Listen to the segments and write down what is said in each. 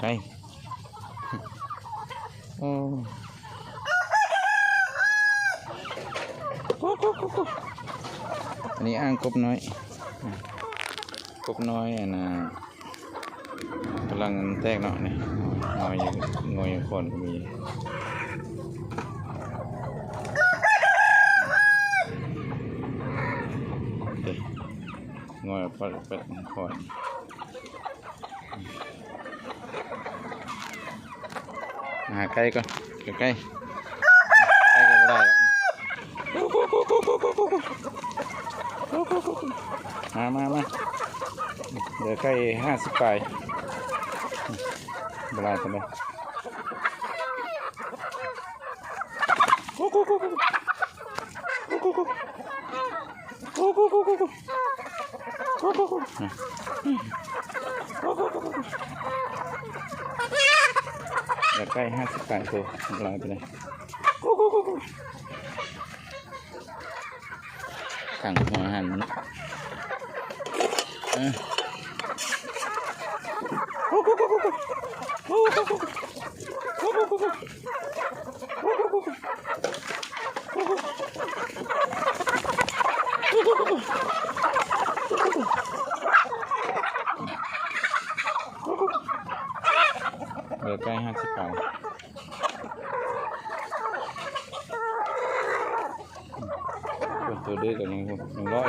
ไก่โอ้อันนี้อ่างกบน้อยกบน้อยนะกำลังแตกเนาะนี่งอยคนก็มีงอยเป็ดคนหาไก่ก่อนไก่ก็ไม่ได้แล้วมาเดี๋ยวไก่50ปลายเวลาทำไมเดี๋ยวไก่50ปลายตัวเวลาทำไมขังหัวหันมันเดี๋ยวใกล้50 ปลายตัวดื้อกันยังร้อย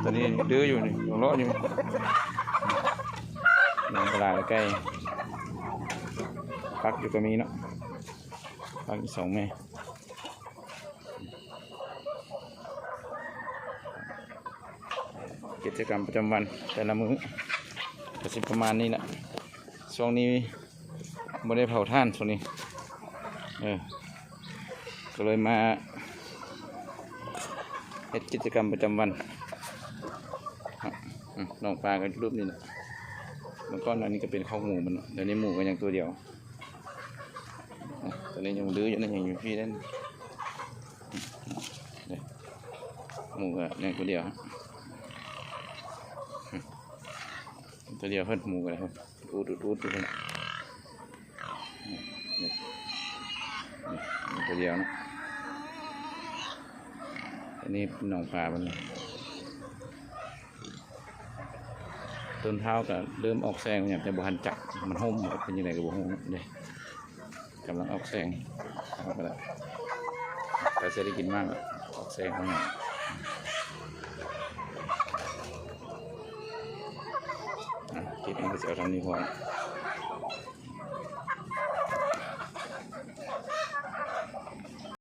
ตอนนี้ดื้ออยู่นี่ยังร้อยอยู่ยังตลาดใกล้พักอยู่ก็มีเนาะพักอีก2 แม่กิจกรรมประจำวันแต่ละมื้อก็สิประมาณนี้แหละช่วงนี้ไม่ได้เผาถ่านช่วงนี้ก็เลยมาเฮ็ดกิจกรรมประจำวันน้องปลาก็รูปนี้แหละเมื่อก่อนอันนี้ก็เป็นข้าวหมูมันเดี๋ยวนี้หมูก็ยังตัวเดียวตอนนี้ยังดื้ออยู่นั่นยังอยู่พี่นั่นหมูก็ยังตัวเดียวตัวเดียวเพิ่นหมูกันเลยอูดอยู่เพิ่นตัวเดียวนะอันนี้น้องปลามัน ต้นเท้าก็เริ่มออกแสงอย่างแต่บ่หันจักมันห่มเป็นยังไงก็บ่ฮู้เด้กำลังออกแสงเอาไปแล้วแต่จะได้กินมากออกแสงข้างหน้าคิดเองก็จะเอาทำนี้พอ